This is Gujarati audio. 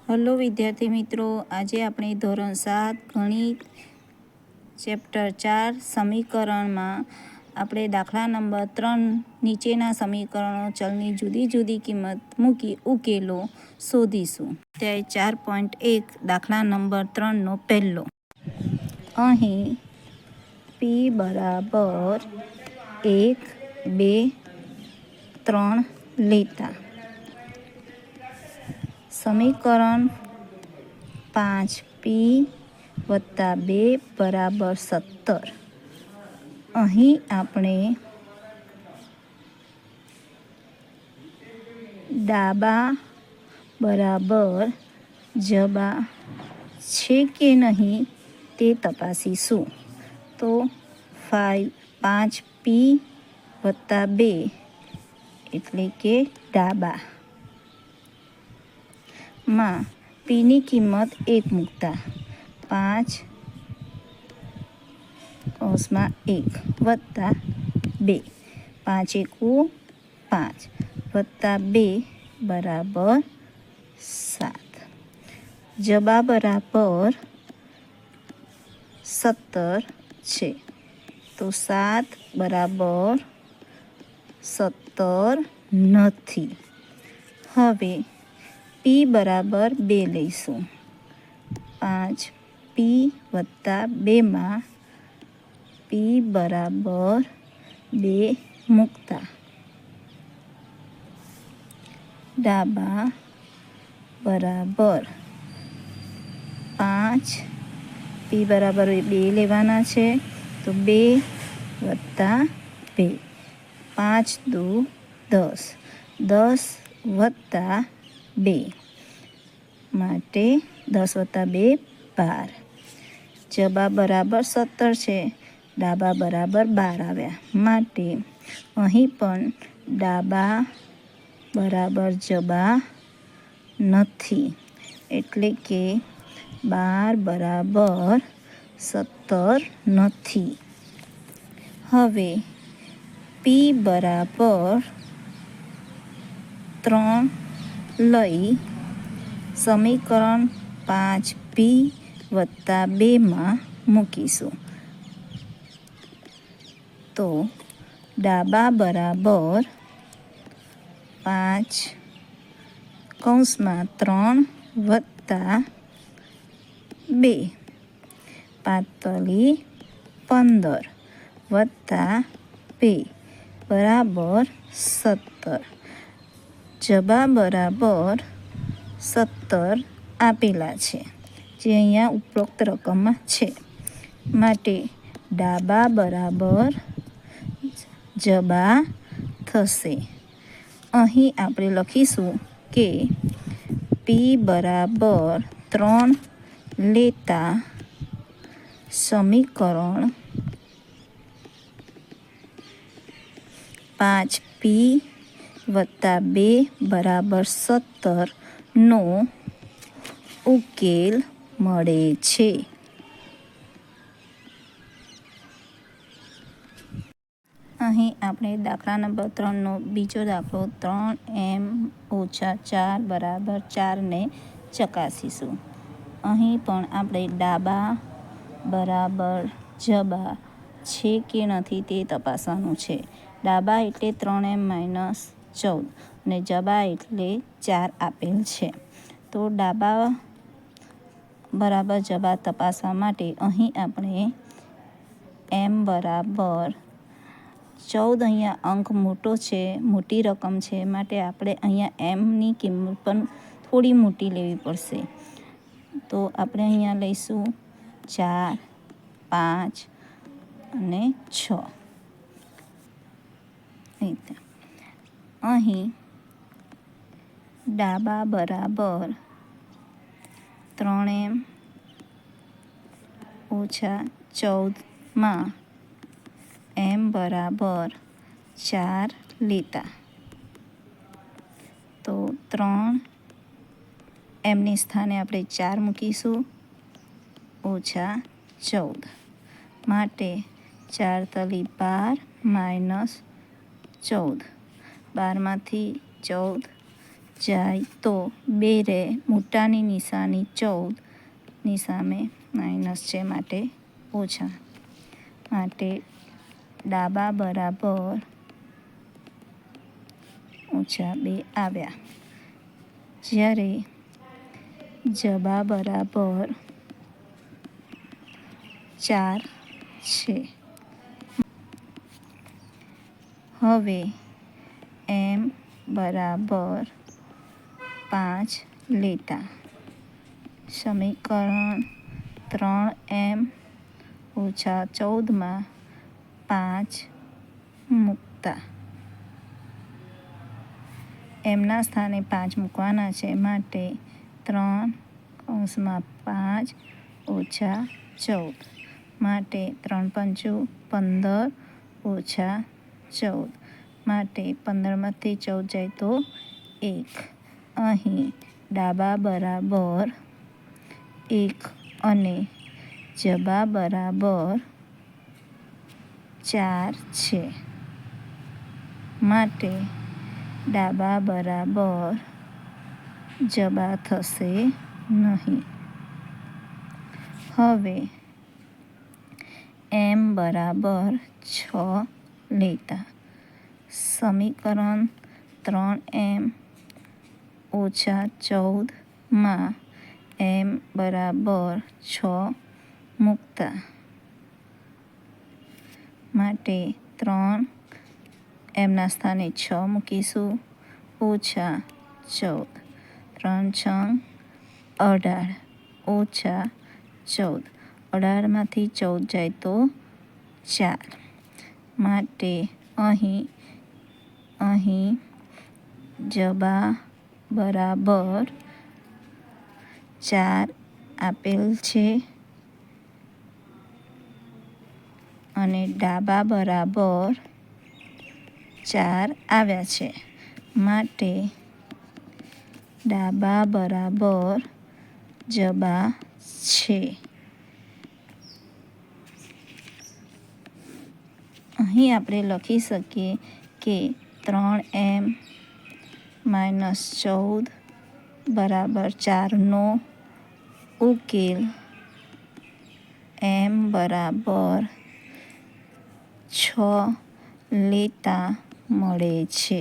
હેલો વિદ્યાર્થી મિત્રો, આજે આપણે ધોરણ 7 ગણિત ચેપ્ટર 4 સમીકરણમાં આપણે દાખલા નંબર 3 નીચેના સમીકરણો ચલની જુદી જુદી કિંમત મૂકી ઉકેલો શોધીશું. અધ્યાય 4.1 દાખલા નંબર 3નો પહેલો. અહીં p બરાબર 1, 2, 3 લેતા સમીકરણ 5p + 2 બરાબર 17. અહીં આપણે ડાબા બરાબર જબા છે કે નહીં તે તપાસીશું. તો 5p + 2 એટલે કે ડાબા માં પીની કિંમત 1 મૂકતા 5 કૌંસમાં 1 વત્તા 2, 5 એકુ 5 વત્તા 2 બરાબર 7. જબા બરાબર 17 છે, તો 7 બરાબર 17 નથી. હવે p બરાબર 2 લઈશું. 5p + 2 માં p બરાબર 2 મૂકતા ડાબા બરાબર 5, p બરાબર 2 લેવાના છે, તો 2 વત્તા 2, 5 દુ 10, 10 વત્તા 2 માટે 10 વત્તા 2 12. જબા બરાબર 17 છે, ડાબા બરાબર 12 આવ્યા, માટે અહીં પણ ડાબા બરાબર જબા નથી, એટલે કે 12 બરાબર 17 નથી. હવે p બરાબર 3 લઈ સમીકરણ 5p + 2 માં મૂકીશું. તો ડાબા બરાબર 5 કૌંસમાં 3 વત્તા 2, 5 × 15 વત્તા 2 બરાબર 17. જબા બરાબર 17 આપેલા છે, જે અહીંયા ઉપરોક્ત રકમમાં છે, માટે ડાબા બરાબર જબા થશે. અહીં આપણે લખીશું કે p બરાબર 3 લેતા સમીકરણ 5p + 2 બરાબર 17 નો ઉકેલ મળે છે. અહીં આપણે દાખલા નંબર 3નો બીજો દાખલો 3m - 4 બરાબર 4 ને ચકાસીશું. અહીં પણ આપણે ડાબા બરાબર જબા છે કે નથી તે તપાસવાનું છે. ડાબા એટલે 3m - 14 અને જબા એટલે 4 આપેલ છે. તો ડાબા બરાબર જબા તપાસવા માટે અહીં આપણે m બરાબર 14, અહીંયા અંક મોટો છે, મોટી રકમ છે, માટે આપણે અહીંયા mની કિંમત પણ થોડી મોટી લેવી પડશે. તો આપણે અહીંયા લઈશું 4, 5 અને 6. અહીં ડાબા બરાબર 3m - 14 માં m બરાબર 4 લેતા, તો 3 mની સ્થાને આપણે 4 મૂકીશું -14, માટે 4 × 12 - 14, 12માંથી 14 જાય તો 2 રહે, મોટાની નિશાની 14ની સામે માઇનસ છે માટે ઓછા. માટે ડાબા બરાબર -2 આવ્યા. જ્યારે જબા બરાબર 4 છે. હવે m બરાબર 5 લેતા સમીકરણ 3m - 14માં 5 મૂકતા mના સ્થાને 5 મૂકવાના છે માટે 3 - 14 માટે 3 પંચું 15 - 14 માટે 15માંથી 14 જાય તો 1. અહીં ડાબા બરાબર 1 અને જબા બરાબર 4 છે. માટે ડાબા બરાબર જબા થશે નહીં. હવે m બરાબર 6 લેતા સમીકરણ 3m - 14માં m બરાબર 6 મૂકતા માટે 3mના સ્થાને 6 મૂકીશું -14 3 6 18 -14 18માંથી 14 જાય તો 4. માટે અહીં જબા બરાબર 4 આપેલ છે અને ડાબા બરાબર 4 આવ્યા છે. માટે ડાબા બરાબર જબા છે. અહીં આપણે લખી શકીએ કે 3m - 14 બરાબર 4નો ઉકેલ m બરાબર 6 લેતા મળે છે.